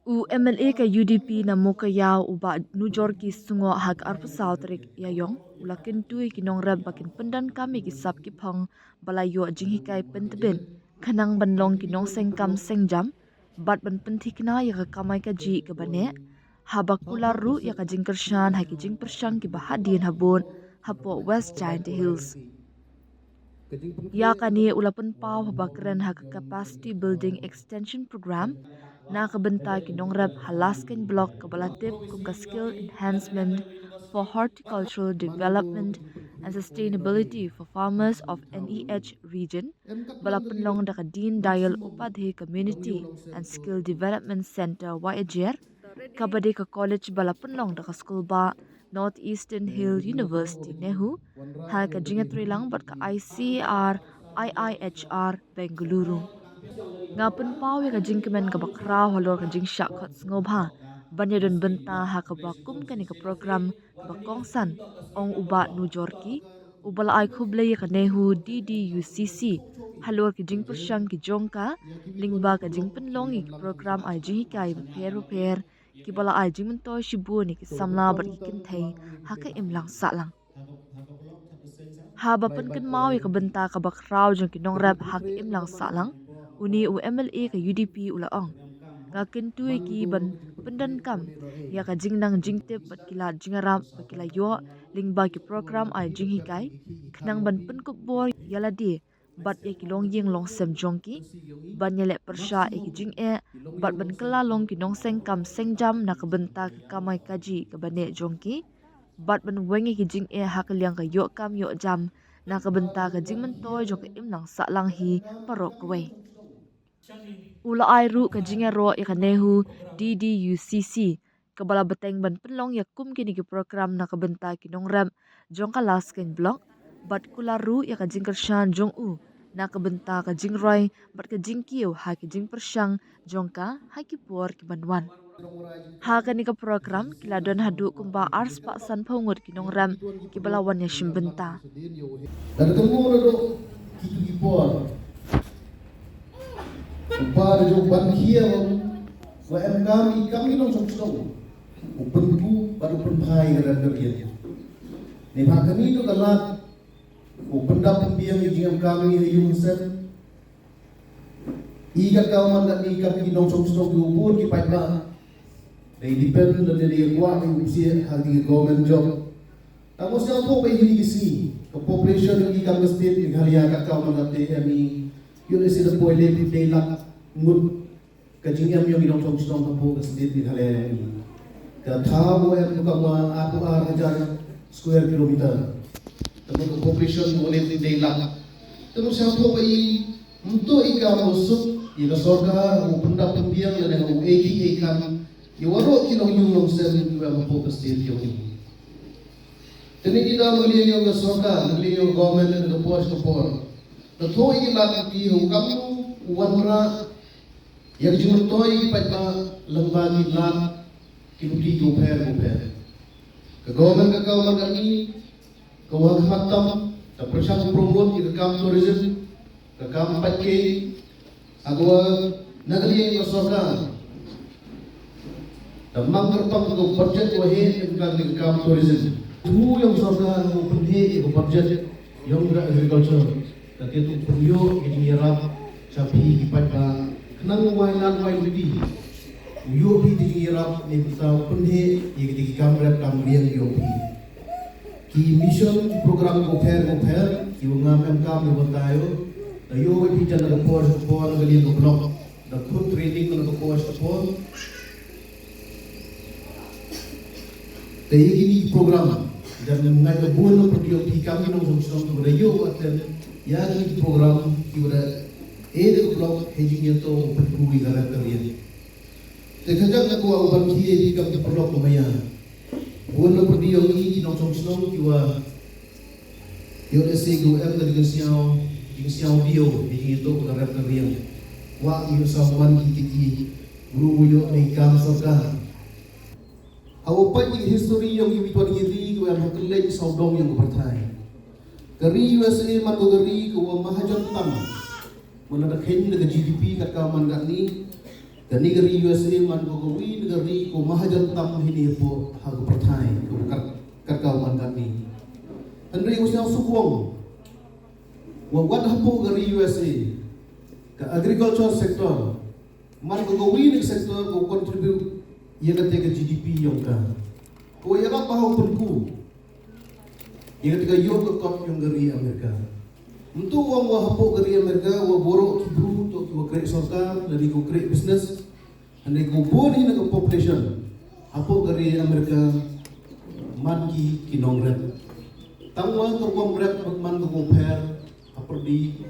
U MLA ka UDP na muka yaw uba nujor ki sungo hak arpu sautrik yayong ulakin tui kinong rab bakin pendan kami ki sap ki phang balayo jinghikai pentebin khanang banlong kinong sengkam sengjam bat ban penthikna ya ka kamai ka ji ka bane habakula ru ya ka jingkershan haki jingpershang ki bahadin habon hapo West Giant Hills. Ya kani ulapan pau habakren hak capacity building extension program na kabenta kinong rep halaskin block kabalatip kung ka skill enhancement for horticultural development and sustainability for farmers of NEH region balapan long daka Dean Dial Upadhe Community and Skill Development Center YAGR kabade ka college balapan long daka school ba Northeastern Hill University Nehu ha ka jingatri lang bat ka ICR IIHR Bengaluru ngapun pawi ka jing kemen ka bakraw halor ka jing syak khot ngobha banya don benta ha ka bakum kani ka program ka bakongsan ong uba nu jorki ubala ai khuble ka nehu DDUCC halor ki jing persyang ki jongka lingba ka jing penlong ki program ai jing kai per ki bala ai jing mentoy shibu ni ki samla bar ki kinthei ha ka imlang salang ha bapan kan mau ka benta ka bakraw jong ki nong rap ha ka imlang salang uni u MLA ka UDP ulaong nga kintui ki ban pendan kam ya ka jingnang jingtip bat kila jingaram bat kila yo lingba ki program ai jinghikai khnang ban penkup bor yala di bat ya ki long yeng long sem jongki ban yele persha e ki jing e bat ban kala long ki nong seng kam seng jam na ka benta ka kamai kaji ka bane jongki bat ban wengi ki jing e hak liang ka yo kam yo jam na ka benta ka jing man toy jong ka imlang sa lang hi parok we ula ai ru ka jinga ro ya ka nehu DDUCC kabala bateng ban penlong ya kum kini ki program na ka benta ki nong ram jong ka lasken block bat kula ru ya ka jing kershan jong u na ka benta ka jing roi bat ka jing kiu ha ki jing persyang jong ka ha ki por ki banwan ha ka ni ka program kila don hadu kumba ars pa san phongot ki nong ram ki balawan ya shimbenta dan temu do kitu kipor upar jo ban kia wa em kami dong sok sok upen bu baru pen phai gara gara ni kami tu kalat upen dap pembiang yang kami yung set ikat kau mandat ni kami dong sok sok ubur ki pai ba they depend on the kuat yang usia hati government job tamu siapa pe ini kisi population yang ikan state ni halia kat kau mandat ni yun isi the boy le day lak ngut kajing yang idong sok sok kapo ke state ni halia ni ka thawo em ka ma aku hajar square kilometer tamu population boleh day lak tamu siapa pe untuk ikan masuk ila sorga upunda pembiang yang AKA kan iwaro kinong yung sen yung po state yung tani kita melihat yung sorga melihat yung government ng post to por na toy ilan ki hukam wanra yang jumur toy pa lembagi lat kinuti go per ke government ka kawan kami kawag hatam ta prasang promote ki kam tourism ka kam patke agwa nagli yung sorga Damang terpang ko budget wahe dengan kam tourism. Tu yang sorga ko pendhe ko budget yang agriculture. Tapi tu puyo ini rap sapi ipat ba kenang wainan wai lidi. Yo bi di rap ni kita pendhe di kam rap kam riang yo bi. Ki mission program ko fair ki ngam kam ni batayo. Yo bi jana ko por gali ko block. Da food training ko post por ini program dan mengenai bulan pergi kami nong song tu rayo aten ya ini program kita ada blog hedging itu perlu digarap kalian. Terkadang aku akan kiri di kami blog kumaya bulan pergi ini nong song kita yo esego dari gesiau bio hedging itu garap kalian. Wah yo sawan kiki guru yo ni kam sorga Awapan yung history yung ibituan iri ko yung makalay sa udong yung kupartay. Kari USA matugari ko ang mahajan tam. Muna nakhin na GDP kat kaman gani. Kan negeri USA man ko wi negeri ko mahajan tam hini po hago pertai ko karkau man kami. Andri usnya sukuang. Wat hapo negeri USA ke agriculture sector man ko wi nek sector ko contribute ia kata ke GDP yang ka. Ko ia apa hau penku. Ia kata yo ke top yang negeri Amerika. Untuk wang hapo negeri Amerika wa borok kibru to ki wa create sorta dari ko create business. Andai ko boni na population hapo negeri Amerika man ki kinong rep. Tangwa ko kom rep man ko pair aperdi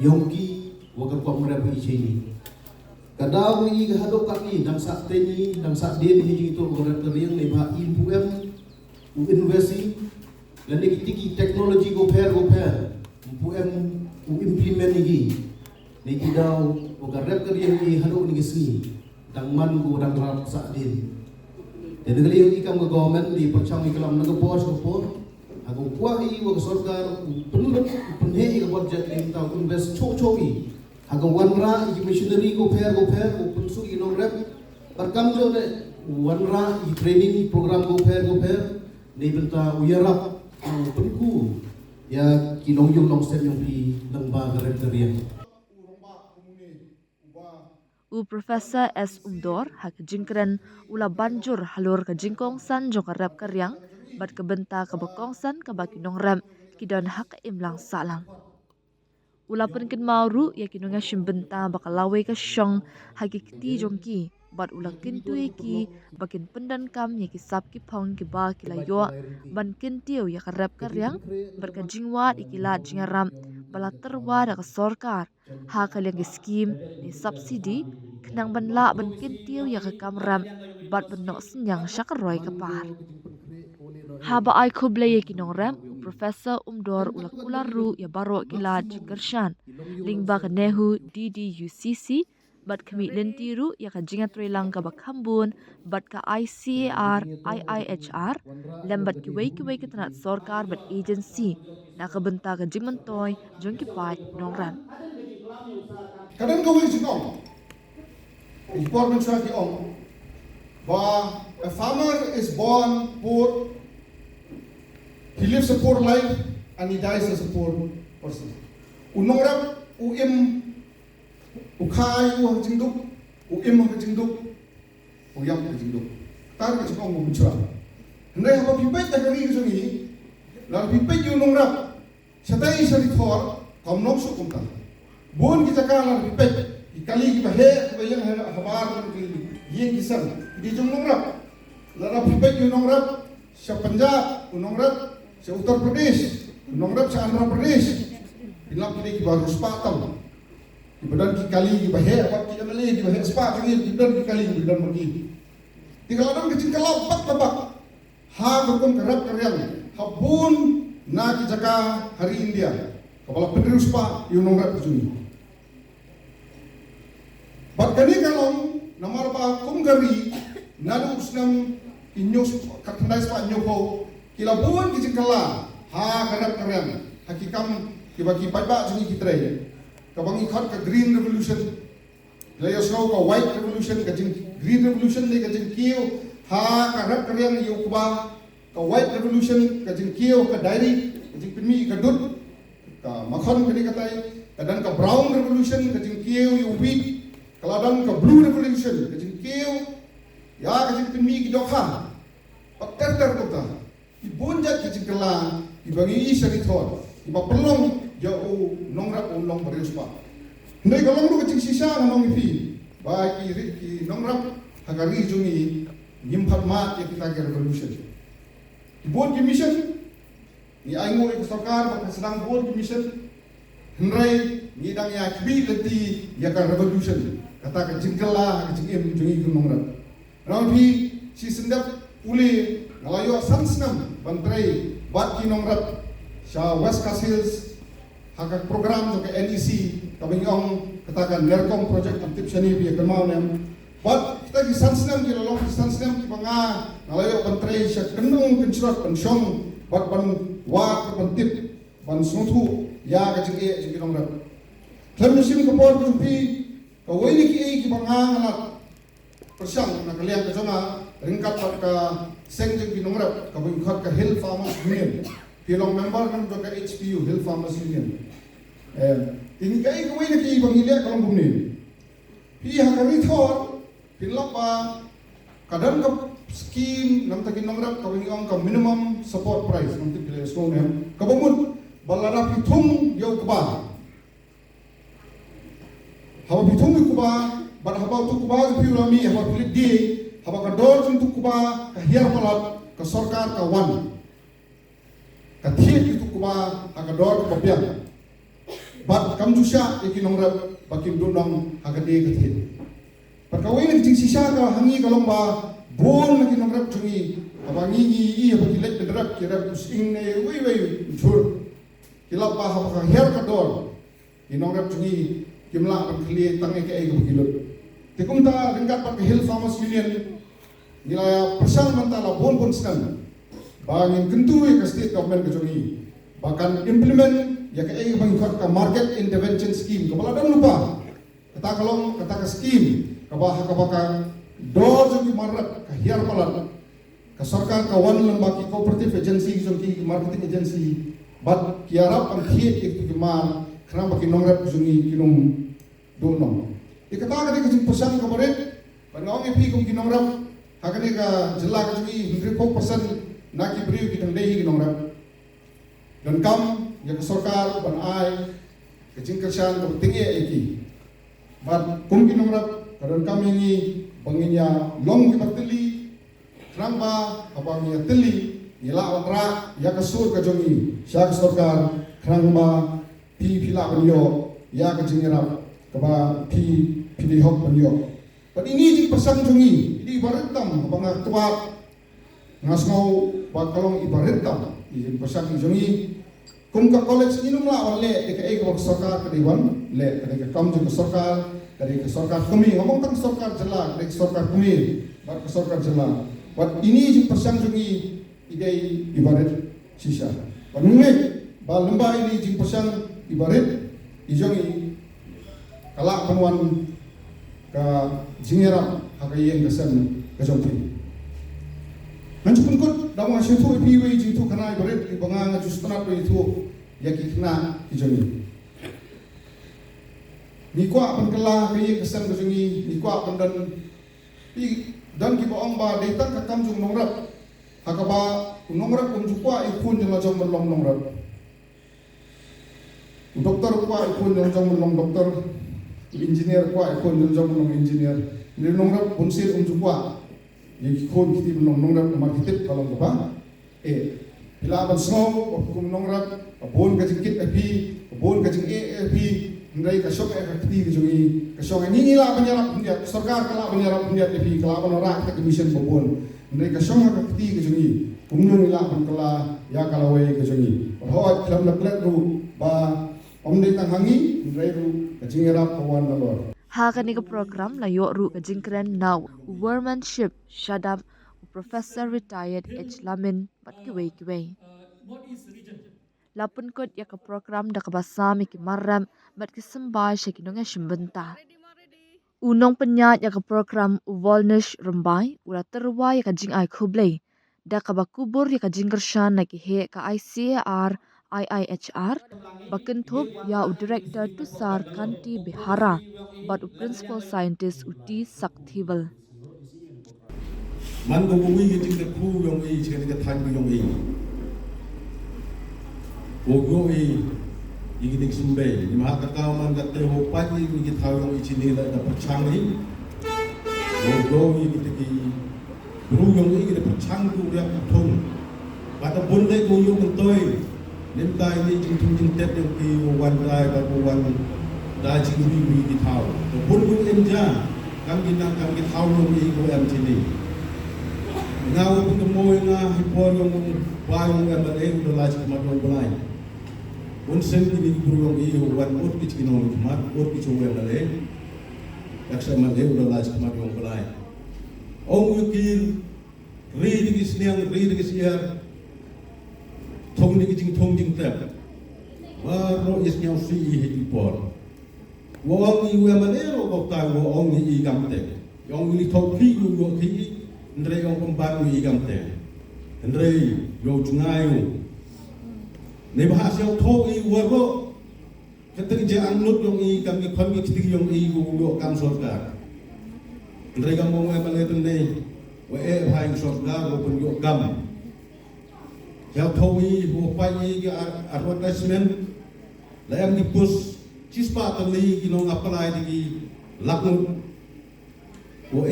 yongki wa ko kom rep ichini. Kadang ini kehadap kami dan saat ini dan saat dia ini itu orang yang lebih influence investasi dan ini teknologi goper implement ini daw orang yang ini hadap ini sini dan man ko dan rap saat ini. Jadi kali yang ikam ke government di percang iklam naga pos aku kuahi wa sorkar penurut penhei ke budget yang tahu invest chowi. Agang wanra i missionary go pair ko punsu inong rep barkam jo ne wanra i training program go pair ne benta uyarap penku ya kinong yung long step yung pi ng ba rep terian. Profesor S. Umdor hak jingkren ula banjur halur ke jingkong san jo karep karyang bat kebenta ke bekong san ke bakinong rem kidon hak imlang salang. Ula penken mauru ya kinunga shimbenta bakalawe ka syong hagi kiti jongki bat ula kintui ki bakin pendan kam ya kisap ki pong ki ba kilayo ban kintiu ya karep karyang berka jingwat ikilat jingaram bala terwa da sorkar ha kalyang skim ni subsidi kenang banla ban kintiu ya ka kamram bat benok senyang syakaroi kapar. Haba ai kuble ya kinong ram Profesor Umdor ula kularu ya baro kilat jingkershan lingba ka nehu DDUCC bat kami lentiru ya ka jingat relang ka bakhambun bat ka ICAR IIHR lembat kiway ka tanat sorkar bat agency na ka benta ka jingmantoy jongki pat nongran. Kadang gawin sinong important sa tiong ba a farmer is born poor. He lives a poor life and he dies as a poor person. Unong rap uim ukay u jingduk uim ha jingduk uyam ha jingduk. Tar ka chong mo mucha. Ndai ha pipet ta kari sungi la pipet yu nong rap satai sari thor kamnok su kumta. Bon ki jaka la pipet ikali ki bahe bayang habar ki yin kisan di jong nong rap la pipet yu nong rap sa Punjab unong rap sa Uttar Pradesh, nongrap sa Andhra Pradesh, bilang kini baru sepatam, ibadan kali bahe, apa kita meli bahe sepat lagi, ibadan kali ibadan pergi. Tiga orang kecil kelabak labak, ha berkom kerap karyang, habun na kijaka hari India, kepala penerus pak, yung nongrap kesuni. Bat kani kalong namar pa kumgari, nadu usnam inyos katandai sepak nyoko. Kilabuan kicik kala ha karap karyang hakikam kibaki pajba sungi kitrai kabang ikhat ka green revolution layo snow ka white revolution ka green revolution ni ka kiyo ha karap karyang yukuba ka white revolution ka kiyo ka dairy ka pinmi ka dut ka makhon kani katai kadan ka brown revolution ka kiyo yu wheat kaladan ka blue revolution ka kiyo ya ka pinmi ki dokha patter kota ibunjat kecil kelang, ibangi isari thor, iba pelong jauh nongrap ulong beriuspa. Ndai kalong lu kecil sisa nong ipi, baik ki nongrap hagari jungi nyimpat mat ya kita ke revolution. Ibun ki mission, ni aingo ik sarkar bak sedang bun ki mission. Ndai ni dang ya kbi leti ya ka revolution. Kata kecil kelang kecil em jungi nongrap. Rawi si sendap uli ngalayo sansnam bantrai bat kinongrap sa West Castles hagak program jo ke NEC kabingong katakan nerkom project antip sani bi kemau nem bat kita ki sansnam ki lolong ki sansnam ki banga ngalayo bantrai sa kenung kensurat pensyong bat ban wat bantip ban suntu ya ka jige kinongrap thamusim ko por bi ka wini ki banga ngalat persang na kalian ka jonga ringkat pat ka sengjeng kinongrap ka bingkhat ka Hill Farmers Union kilong member kan ka HPU Hill Farmers Union ini kai ko ina ki bangilya kalong bumni pi ha kami thor pinlapa kadang ka scheme nam takin nomrap ka bingong ka minimum support price nam ti pile so ne ka bumut balara pi thum yo ka hawa pi thum ku ba bar haba tu ku ba pi rami hawa pi di haba ka dor jung tu ku ba ka hiar palat ka sarkar ka wan ka thiet tu ku ba ka dor ka pian bat kam jusha ikinongrap bakin dunam agade kathit pakawai nak jing sisa ka hangi kalomba bon nak kinongrap jungi abangi i abakilet bedrak kira pusing ne wei chur kilapa ha ka her ka dor kinongrap jungi kimla ban khli tangai ke ai bakilot tikumta ringkat pak Hill Farmers Union nilaya persang mantala bon stan bangin kentu ka state government ka jungi bahkan implement ya ka ay bangkot ka market intervention scheme kabala dan lupa kata kalong kata ka scheme kabah ka baka dor jung marat ka hiar palat ka sarkar ka wan lembaga cooperative agency jung ki marketing agency bat kiarap ang khiet ik mar khram baki nongrap jungi kinum donom ikata ka dik jung pesan ka baret panong epi kum kinongrap hakane ka jilla ka jungi 100% naki briu kitang dehi kinongrap dan kam yang sarkar ban ai kecing kersan ko tinggi iki bat kum kinongrap karon kami ni banginya long ki batili kramba abang ya teli nila watra ya kasur ka jongi syak sarkar kramba pi pila banyo ya ka jingira kaba pi pili hok banyo bat ini jing pasang jongi ini baritam abang tuat ngasngau bakalong ibaritam jing pasang jongi kum ka college inum la wale de ka ek wak sarkar ka diwan le ka de kam jung sarkar ka de sarkar kumi ngomong tang sarkar jela de sarkar kumi bat ka sarkar jela wat ini jing persang jungi idei ibarat sisa panunge ba lembah ini jing persang ibarat ijongi kala panwan ka jingera hakayeng kesan ka jongti Nanti pun dalam hasil itu ibu itu kena ibarat ibangan justru itu ya kena ijoni. Nikwa pengkelah kaya kesan kesungi nikwa dan kiba amba datang ke kamjung nongrap hakaba nongrap unjukwa ikun jelajong melong nongrap. Doktor kwa ikun jelajong melong doktor, engineer kwa ikun jelajong melong engineer. Ni nongrap unsir unjukwa yang kon kita menongrap nomor kita kalau apa pilaban snow kum nongrap bon kajikit api bon kajing api ndai ka sok kita kejungi ka sok ini la banyarap dia sarkar kala banyarap dia api kala banora kita commission bon ndai ka sok kita kejungi kumnung la ban kala ya kala wei kejungi ho klam la plat ru ba omdai tang hangi ndai ru kajingera kawan dalor Hakani ka program layo ru ka jingkren now workmanship shadam professor retired H Lamin bat kiwei lapun kot ya ka program da ka basami ki maram bat ki samba shekinong shimbenta unong penyat ya ka program volnish rumbai ula terwa ya ka jing ai khublei da ka bakubur ya ka jingkershan na ki he ka ICAR IIHR bakin thup ya director Tusar Kanti Bihara but principal scientist Uti Sakthival man go wi gi ting ku yong yi che ga than ku yong yi go go yi yi gi ting sumbe ni ma ka ka man ga te ho pa ni gi thaw yong yi chi ni da pachang ni go go yi gi ti ru yong yi gi pachang ku ya ku thong ba ta bun dai go yong toi nim dai ni jing jing tet yong ki wan dai ba wan da jing wi gi thaw to bun bu en ja kam gi na kam gi thaw yong yi go am chi ni ngau pun moy nga hipor yung bayong nga balay udah lagi kemadong balay unsen ini guru yung iyo wan ot kich kinong kemat ot kich uwe balay yaksa malay udah lagi kemadong balay ong yukir reading is here thong ding tap waro is nyau si hipor wong iwe balay ro kok tayo ong i gamtek yang ini topi yo ki ndre yang pembantu igam te ndre yo jungayu ne bahasa yang topi waro ketika jangan lut yang i kami kami ketika yang i yo kam sorga ndre kam mo ngai bale tunne wa e bhai sorga go pun yo kam yang topi ho pai ki advertisement la am ki push cispa tali ki no apply di lakun o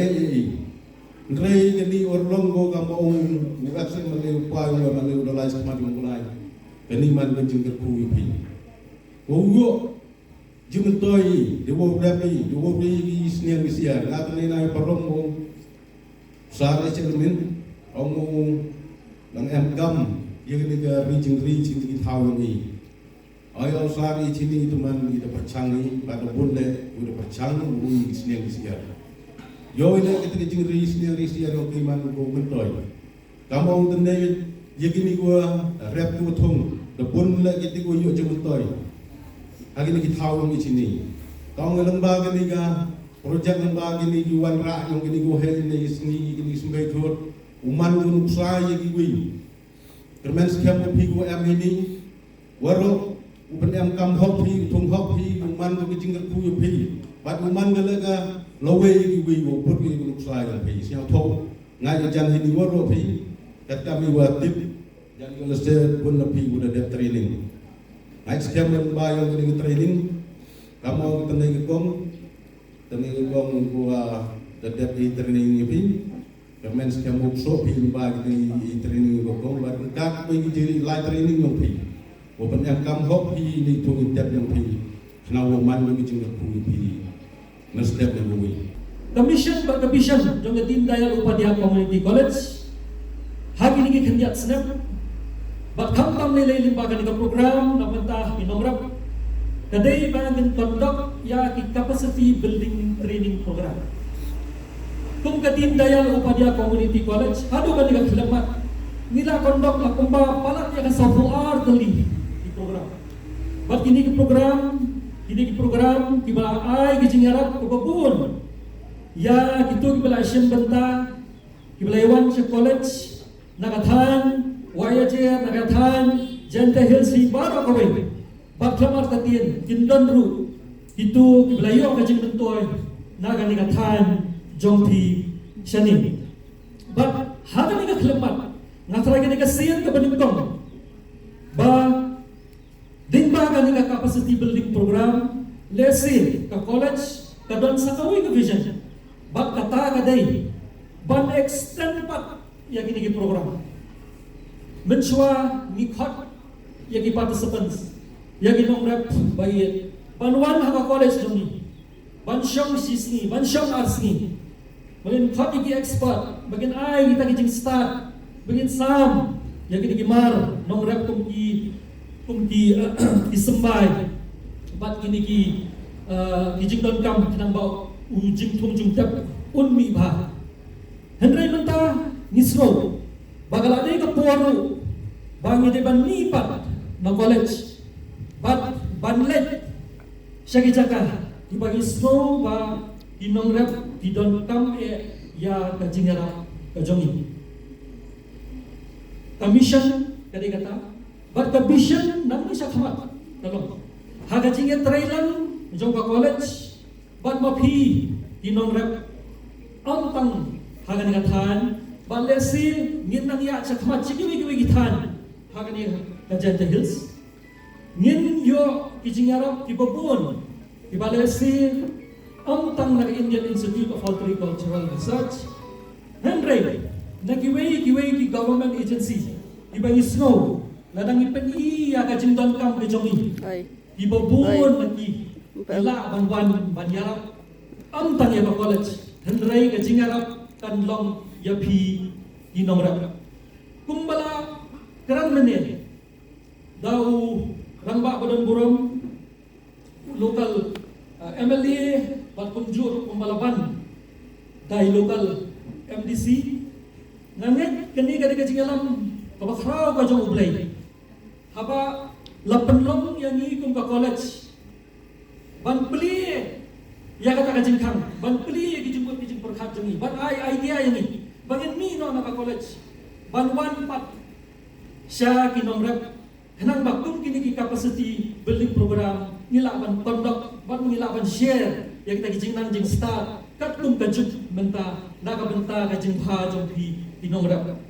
ngrei ni orlongo gamba on uakse male upaya male udalai sama mulai kani man benjing kerku ipi o yo jumtoi dewo rapi isnian isia ngatne na parombo sare cermin omu nang gam yegni ga rijing ki thawang ni ayo sari chini teman ida percangi pada bonde udah percang ui isnian isia yo ini ketika jing ris dia no kiman ko mentoy kamu tende yegini gua rap tu thong de pun la ketika yo jing mentoy agini ki thawang i sini kau ngelang gini ga projek lembag gini juan ra yang gini go he ini sini gini sembai thot uman gun usai yegi wi kermen sekian ko pi go am ini waro upen am kam hop pi thong hop pi uman ko jing ku yo pi bat uman galaga lawe wi wo put wi nuk sai kan pi sia tho ngai jan hini waro pi kat kami watip jan goleste pun pi udah ada training ngai sekian ba yang ini training kamu tenai gong gua dapat di training ni pi kemen sekian mukso pi ba di training gong ba kat pi jadi live training no pi open yang kam hop pi ni thong tap yang pi knawo man wi jing ku pi nasdaq yang wi Commission jong Deen Dayal Upadhyaya Community College hagi ni kenjat senap bat kam nilai limbaga ni program na mentah inomrap kadai bangin conduct ya ki capacity building training program kum Deen Dayal Upadhyaya Community College hadu kan ni khelamat nila conduct la kumba palat ya kan safu artli di program bat ini program kiba ai ki jingarap ko babun ya gitu kibala Asian benta kibala Iwan sa college nagathan wayaje nagathan Janta Hills si baro kawai baklamar tatin kindon ru itu kibala yo kajing bentoy naga nagathan jongpi shani but haga ni khlemat ngatara ni ka siyan ka banitong ba din ba ka ni capacity building program lesson ka college kadon sa kawi ka vision bak kata kadai ban extend pat yang ini program mensua nikhat yang participants yang nomrap bayet banwan haka college joni bansyong sisni bansyong arsni bagin khat iki expert bagin ai kita kijing start bagin sam yang ini mar nomrap kumki isembay bat ini ki kijing don kam kinang bau ujing thum tap unmi bha henry menta nisro bagalade ka poru bangi de ban ni pat na college bat banlet shagi jaka ibagi snow ba inong rap di don kam ya kajingara kajongi commission kadi kata bat commission nang isa khamat tolong haga jinga trailan jong ka college ban mapi dinong rap amtang hagan ngathan balesi ngin nang ya chakma chiki wi githan hagan ka Janta Hills ngin yo kijingarap kibabun kibalesi amtang na Indian Institute of Horticultural Research Henry nagiway ki government agency ibang snow ladang ipeni ya ka jindon kam ke jongi ibabun nagi ila banwan banyarap amtang ya college hendrai ka jingarap kanlong yapi inomrap kumbala keran mene dau ramba badan burom local MLA bat punjur kumbalaban dai local MDC nganget kani ka jingalam kabakraw ka jong ublay haba lapenlong yang ikum ka college ban pli Ya kata kajing kang, ban peli lagi jemput kijing perkat jengi, ban ai idea yang ini, bangin mi no naka college, ban one part, siya kinong rep, henang bakum kini ki capacity building program, nilaban conduct, ban nilaban share, yang kita kijing nang jing start, katum kajuk benta, naka benta kajing ha jong pi kinong rep.